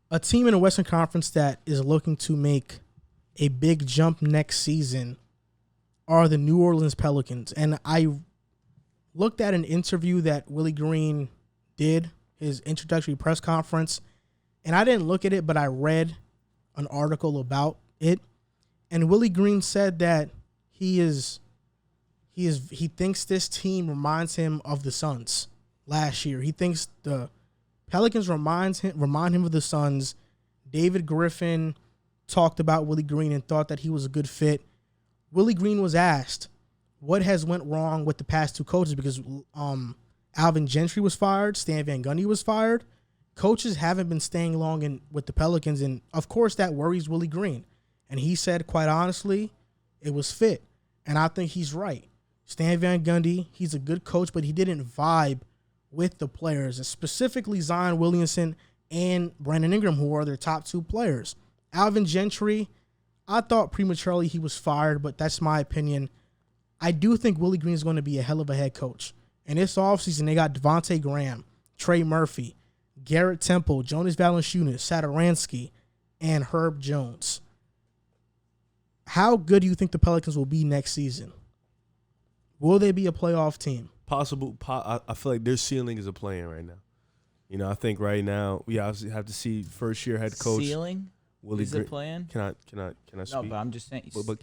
A team in the Western Conference that is looking to make a big jump next season are the New Orleans Pelicans. And I looked at an interview that Willie Green did, his introductory press conference, and I didn't look at it, but I read an article about it. And Willie Green said that he thinks this team reminds him of the Suns last year. He thinks the Pelicans remind him of the Suns. David Griffin talked about Willie Green and thought that he was a good fit. Willie Green was asked what has went wrong with the past two coaches because Alvin Gentry was fired, Stan Van Gundy was fired. Coaches haven't been staying long with the Pelicans, and of course that worries Willie Green. And he said, quite honestly, it was fit. And I think he's right. Stan Van Gundy, he's a good coach, but he didn't vibe with the players, and specifically Zion Williamson and Brandon Ingram, who are their top two players. Alvin Gentry, I thought prematurely he was fired, but that's my opinion. I do think Willie Green is going to be a hell of a head coach. And this offseason, they got Devontae Graham, Trey Murphy, Garrett Temple, Jonas Valanciunas, Satoransky, and Herb Jones. How good do you think the Pelicans will be next season? Will they be a playoff team? Possible. I feel like their ceiling is a play-in right now. You know, I think right now we obviously have to see first-year head coach. Ceiling Willie is a play-in? Can I speak? No, but I'm just saying. But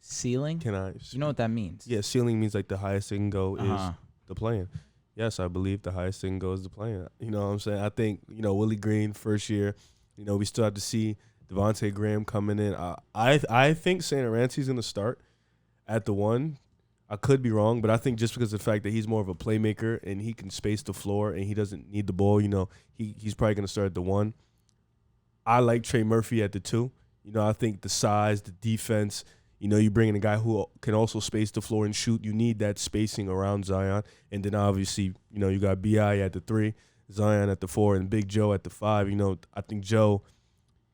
ceiling? Can I? You know what that means? Yeah, ceiling means like the highest they can go is the play-in. Yes, I believe the highest they can go is the play-in. You know what I'm saying? I think, Willie Green first year, we still have to see Devontae Graham coming in. I think Satoransky's going to start at the 1. I could be wrong, but I think just because of the fact that he's more of a playmaker and he can space the floor and he doesn't need the ball, he's probably going to start at the 1. I like Trey Murphy at the 2. I think the size, the defense, you bring in a guy who can also space the floor and shoot. You need that spacing around Zion. And then obviously, you got B.I. at the 3, Zion at the 4, and Big Joe at the 5. I think Joe,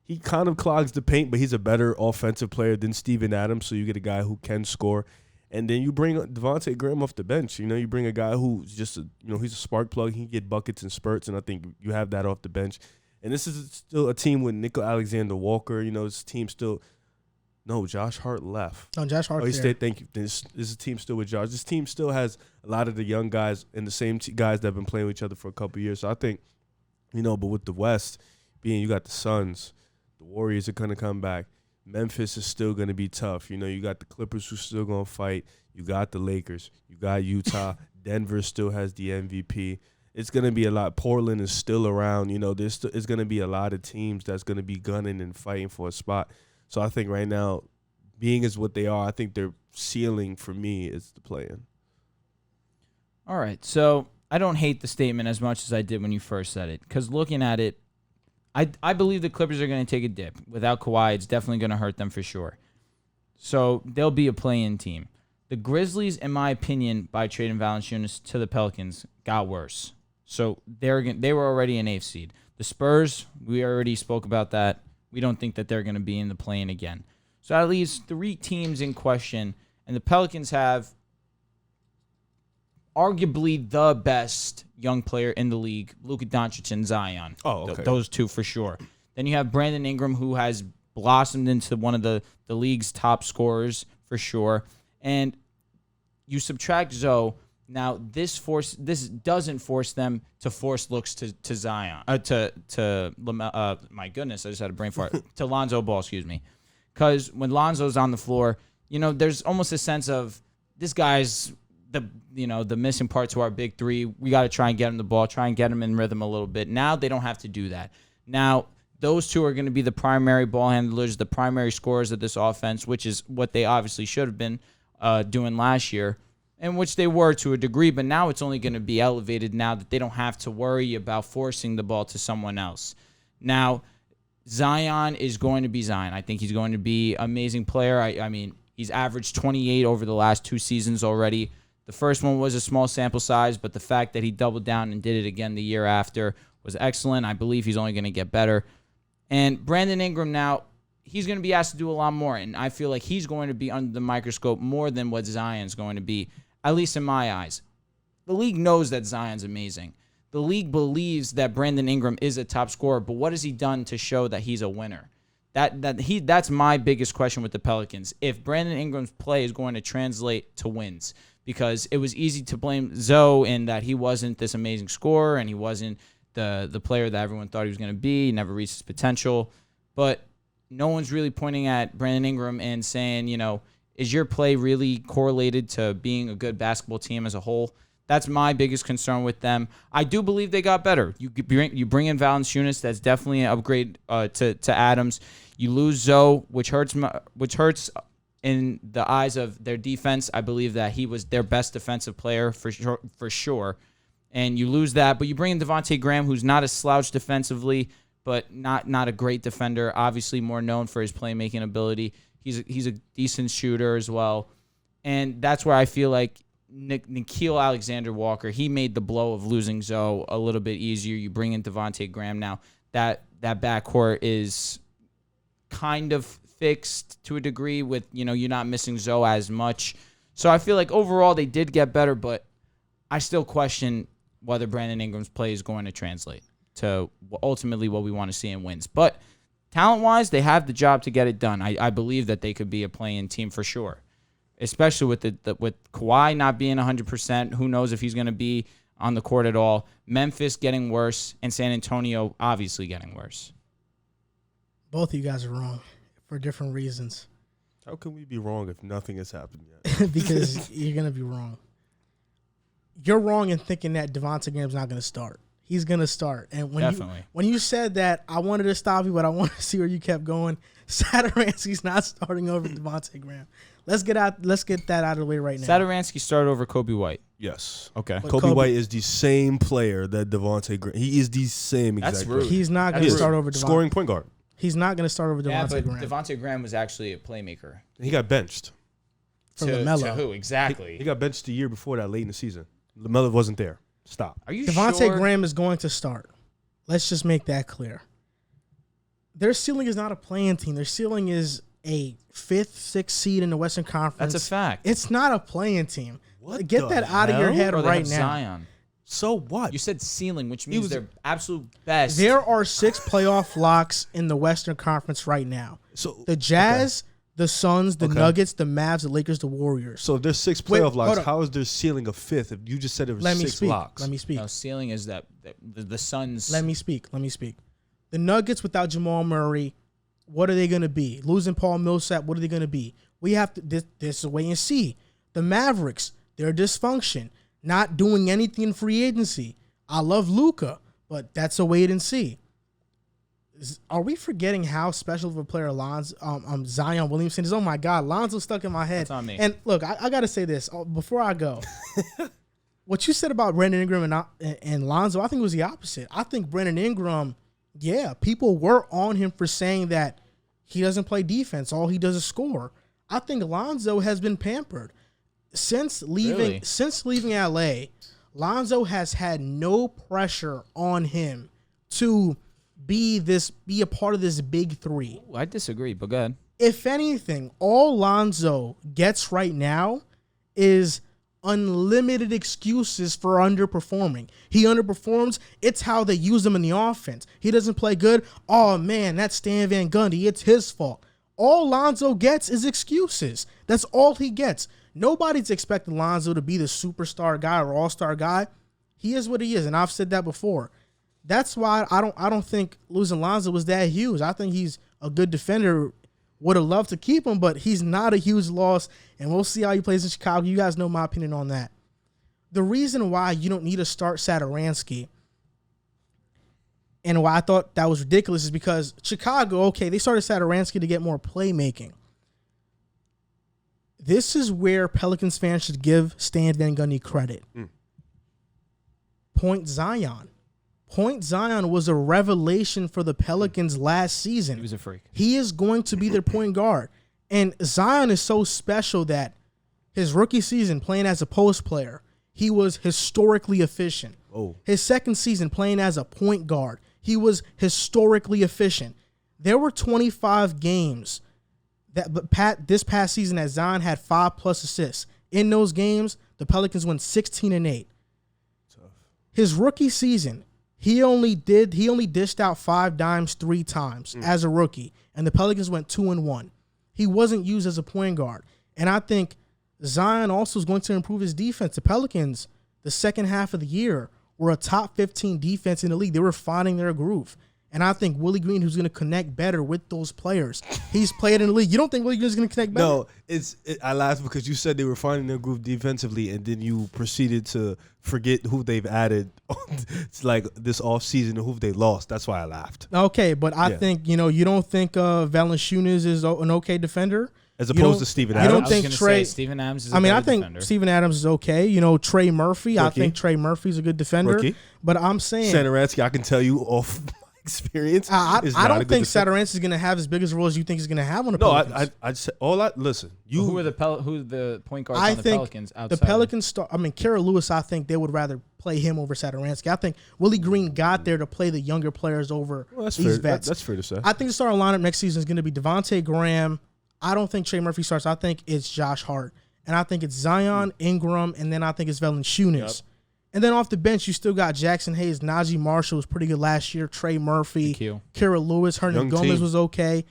he kind of clogs the paint, but he's a better offensive player than Steven Adams, so you get a guy who can score. And then you bring Devontae Graham off the bench. You bring a guy who's just he's a spark plug. He can get buckets and spurts, and I think you have that off the bench. And this is still a team with Nickel Alexander-Walker. This team still – no, Josh Hart left. No, Josh Hart. Thank you. This is a team still with Josh. This team still has a lot of the young guys and the same guys that have been playing with each other for a couple of years. So I think, but with the West being you got the Suns, the Warriors are going to come back. Memphis is still going to be tough. You got the Clippers who are still going to fight. You got the Lakers. You got Utah. Denver still has the MVP. It's going to be a lot. Portland is still around. There's going to be a lot of teams that's going to be gunning and fighting for a spot. So I think right now, being as what they are, I think their ceiling for me is the play-in. All right. So I don't hate the statement as much as I did when you first said it, because looking at it, I believe the Clippers are going to take a dip. Without Kawhi, it's definitely going to hurt them for sure. So they'll be a play-in team. The Grizzlies, in my opinion, by trading Valanciunas to the Pelicans, got worse. So they were already an 8th seed. The Spurs, we already spoke about that. We don't think that they're going to be in the play-in again. So that leaves 3 teams in question, and the Pelicans have arguably the best young player in the league, Luka Doncic and Zion. Oh, okay. Those two for sure. Then you have Brandon Ingram, who has blossomed into one of the league's top scorers for sure. And you subtract Zoe. Now this doesn't force them to force looks to Zion. My goodness, I just had a brain fart. To Lonzo Ball, excuse me. Because when Lonzo's on the floor, there's almost a sense of this guy's the missing part to our big 3. We got to try and get him the ball, try and get him in rhythm a little bit. Now they don't have to do that. Now those two are going to be the primary ball handlers, the primary scorers of this offense, which is what they obviously should have been doing last year, and which they were to a degree. But now it's only going to be elevated now that they don't have to worry about forcing the ball to someone else. Now Zion is going to be Zion. I think he's going to be an amazing player. I mean, he's averaged 28 over the last 2 seasons already. The first one was a small sample size, but the fact that he doubled down and did it again the year after was excellent. I believe he's only going to get better. And Brandon Ingram now, he's going to be asked to do a lot more, and I feel like he's going to be under the microscope more than what Zion's going to be, at least in my eyes. The league knows that Zion's amazing. the league believes that Brandon Ingram is a top scorer, but what has he done to show that he's a winner? That's my biggest question with the Pelicans. If Brandon Ingram's play is going to translate to wins, because it was easy to blame Zoe in that he wasn't this amazing scorer and he wasn't the player that everyone thought he was going to be. He never reached his potential. But no one's really pointing at Brandon Ingram and saying, is your play really correlated to being a good basketball team as a whole? That's my biggest concern with them. I do believe they got better. You bring in Valanciunas, that's definitely an upgrade to Adams. You lose Zoe, which hurts in the eyes of their defense. I believe that he was their best defensive player for sure. And you lose that, but you bring in Devontae Graham, who's not a slouch defensively, but not a great defender. Obviously, more known for his playmaking ability. He's a decent shooter as well, and that's where I feel like Nickeil Alexander-Walker, he made the blow of losing Zoe a little bit easier. You bring in Devontae Graham now. That backcourt is kind of fixed to a degree with, you're not missing Zoe as much. So I feel like overall they did get better, but I still question whether Brandon Ingram's play is going to translate to ultimately what we want to see in wins. But talent-wise, they have the job to get it done. I believe that they could be a play-in team for sure, especially with Kawhi not being 100%. Who knows if he's going to be on the court at all. Memphis getting worse, and San Antonio obviously getting worse. Both of you guys are wrong for different reasons. How can we be wrong if nothing has happened yet? Because you're going to be wrong. You're wrong in thinking that Devontae Graham's not going to start. He's going to start. And when you said that, I wanted to stop you, but I wanted to see where you kept going. Satoransky's not starting over Devontae Graham. Let's get that out of the way right now. Satoransky started over Kobe White. Yes. Okay. But Kobe White is the same player that Devontae Graham. He is the same exact That's player. rude. He's not going to start over Devontae. Scoring point guard. He's not going to start over Devontae Graham. Devontae Graham was actually a playmaker. He got benched. From LaMelo. To who? Exactly. He got benched the year before that, late in the season. LaMelo wasn't there. Stop. Are you Devontae sure? Graham is going to start. Let's just make that clear. Their ceiling is not a play-in team. Their ceiling is a 5th, 6th seed in the Western Conference. That's a fact. It's not a play-in team. What Get that out of your head Bro, they right have now. Zion. So what? You said ceiling, which means they're absolute best. There are 6 playoff locks in the Western Conference right now. So The Jazz, the Suns, the Nuggets, the Mavs, the Lakers, the Warriors. So if there's 6 playoff locks, how is there ceiling a 5th if you just said there was 6 locks? Let me speak. No, ceiling is that the Suns. Let me speak. The Nuggets without Jamal Murray, what are they going to be? Losing Paul Millsap, what are they going to be? We have to this is a wait and see. The Mavericks, their dysfunction, not doing anything in free agency. I love Luka, but that's a wait and see. Are we forgetting how special of a player Zion Williamson is? Oh my God, Lonzo's stuck in my head. That's on me. And look, I got to say this before I go. What you said about Brandon Ingram and Lonzo, I think it was the opposite. I think Brandon Ingram, people were on him for saying that he doesn't play defense. All he does is score. I think Lonzo has been pampered. Since leaving LA, Lonzo has had no pressure on him to be a part of this big 3. Ooh, I disagree, but go ahead. If anything, all Lonzo gets right now is unlimited excuses for underperforming. He underperforms. It's how they use him in the offense. He doesn't play good. Oh, man, that's Stan Van Gundy. It's his fault. All Lonzo gets is excuses. That's all he gets. Nobody's expecting Lonzo to be the superstar guy or all-star guy. He is what he is, and I've said that before. That's why I don't think losing Lonzo was that huge. I think he's a good defender. Would have loved to keep him, but he's not a huge loss, and we'll see how he plays in Chicago. You guys know my opinion on that. The reason why you don't need to start Satoransky and why I thought that was ridiculous is because Chicago, they started Satoransky to get more playmaking. This is where Pelicans fans should give Stan Van Gundy credit. Point Zion. Point Zion was a revelation for the Pelicans last season. He was a freak. He is going to be their point guard. And Zion is so special that his rookie season playing as a post player, he was historically efficient. Oh. His second season playing as a point guard, he was historically efficient. There were 25 games this past season that Zion had 5+ assists. In those games, the Pelicans went 16-8. his rookie season, he only dished out 5 dimes 3 times as a rookie, and the Pelicans went 2-1. He wasn't used as a point guard, and I think Zion also is going to improve his defense. The Pelicans, the second half of the year, were a top 15 defense in the league. They were finding their groove. And I think Willie Green, who's going to connect better with those players. He's played in the league. You don't think Willie Green's going to connect better? No, I laughed because you said they were finding their groove defensively, and then you proceeded to forget who they've added it's like this offseason and who they lost. That's why I laughed. Okay, but I think, you don't think Valanciunas is an okay defender? As opposed to Steven Adams? You don't think Trey... Steven Adams is a better defender. Steven Adams is okay. Trey Murphy, I think Trey Murphy's a good defender. Rookie. But I'm saying... Satoransky, I can tell you off experience. I don't think Satoransky is going to have as big as a role as you think he's going to have on the Pelicans. Listen. Who are the point guards on the Pelicans outside? The Pelicans Kara Lewis, I think they would rather play him over Satoransky. I think Willie Green got there to play the younger players over these vets. That's fair to say. I think the starting lineup next season is going to be Devontae Graham. I don't think Trey Murphy starts. I think it's Josh Hart. And I think it's Zion, Ingram, and then I think it's Valanciunas. Yep. And then off the bench, you still got Jackson Hayes. Najee Marshall was pretty good last year. Trey Murphy. Kara Lewis. Hernan Gomez was okay.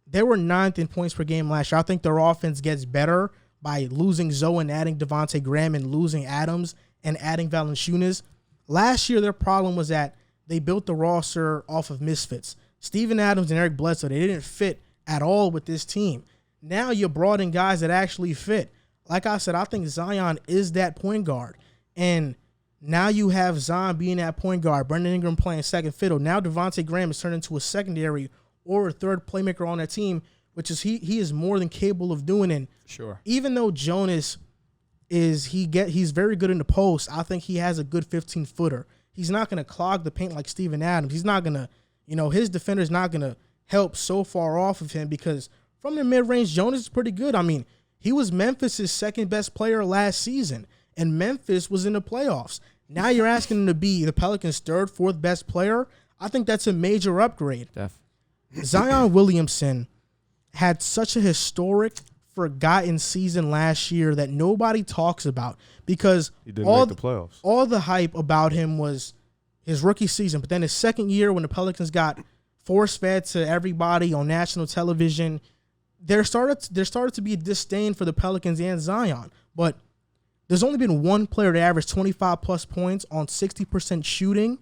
They were 9th in points per game last year. I think their offense gets better by losing Zoe and adding Devontae Graham and losing Adams and adding Valanciunas. Last year, their problem was that they built the roster off of misfits. Steven Adams and Eric Bledsoe, they didn't fit at all with this team. Now you brought in guys that actually fit. Like I said, I think Zion is that point guard. And now you have Zion being that point guard, Brandon Ingram playing second fiddle. Now Devontae Graham is turned into a secondary or a third playmaker on that team, which is he is more than capable of doing. And sure, even though Jonas he's very good in the post, I think he has a good 15-footer. He's not going to clog the paint like Steven Adams. He's not going to, his defender's not going to help so far off of him because from the mid-range, Jonas is pretty good. I mean, he was Memphis' second-best player last season, and Memphis was in the playoffs. Now you're asking him to be the Pelicans' third, fourth best player. I think that's a major upgrade. Zion Williamson had such a historic, forgotten season last year that nobody talks about because he didn't make the playoffs. All the hype about him was his rookie season. But then his second year when the Pelicans got force-fed to everybody on national television, there started to be a disdain for the Pelicans and Zion. But there's only been one player to average 25-plus points on 60% shooting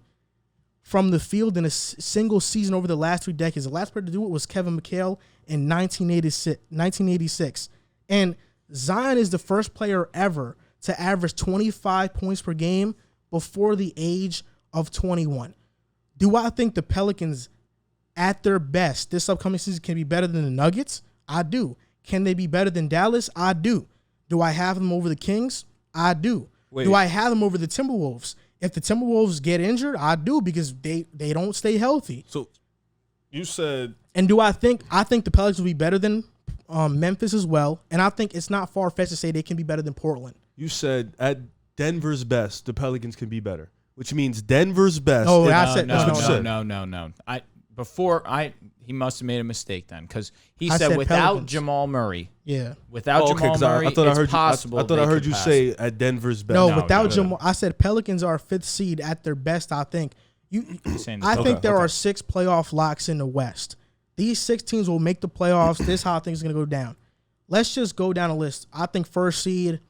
from the field in a single season over the last 3 decades. The last player to do it was Kevin McHale in 1986. And Zion is the first player ever to average 25 points per game before the age of 21. Do I think the Pelicans, at their best, this upcoming season can be better than the Nuggets? I do. Can they be better than Dallas? I do. Do I have them over the Kings? I do. Do I have them over the Timberwolves? If the Timberwolves get injured, I do because they don't stay healthy. So you said... And do I think the Pelicans will be better than Memphis as well? And I think it's not far-fetched to say they can be better than Portland. You said at Denver's best, the Pelicans can be better, which means Denver's best... No. He must have made a mistake then because he said without Pelicans. Jamal Murray. Yeah. Without Jamal Murray, it's possible. I thought I heard you say at Denver's best. No, without Jamal. I said Pelicans are 5th seed at their best, I think. I think there are 6 playoff locks in the West. These 6 teams will make the playoffs. This is how things are going to go down. Let's just go down a list. I think 1st seed,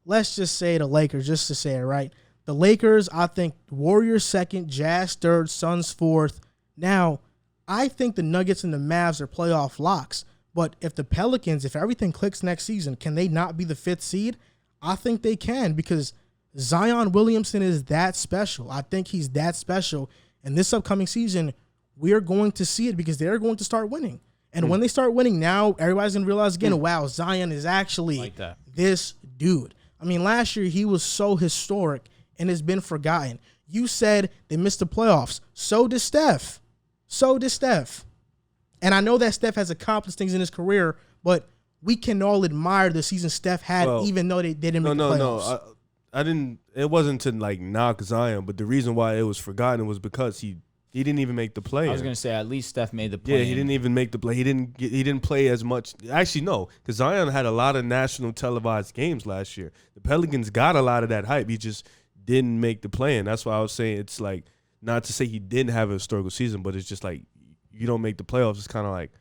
let's just say the Lakers, just to say it, right? The Lakers, I think Warriors 2nd, Jazz 3rd, Suns 4th. Now, I think the Nuggets and the Mavs are playoff locks. But if the Pelicans, if everything clicks next season, can they not be the 5th seed? I think they can because Zion Williamson is that special. I think he's that special. And this upcoming season, we're going to see it because they're going to start winning. And when they start winning now, everybody's going to realize again, wow, Zion is actually this dude. I mean, last year he was so historic and has been forgotten. You said they missed the playoffs. So did Steph. And I know that Steph has accomplished things in his career, but we can all admire the season Steph had, even though they didn't make the playoffs. No. I didn't. It wasn't to knock Zion, but the reason why it was forgotten was because he didn't even make the play. I was gonna say at least Steph made the play. Yeah, he didn't even make the play. He didn't play as much. Actually, no, because Zion had a lot of national televised games last year. The Pelicans got a lot of that hype. He just didn't make the play-in. That's why I was saying it's like not to say he didn't have a historical season, but it's just like you don't make the playoffs. It's kind of like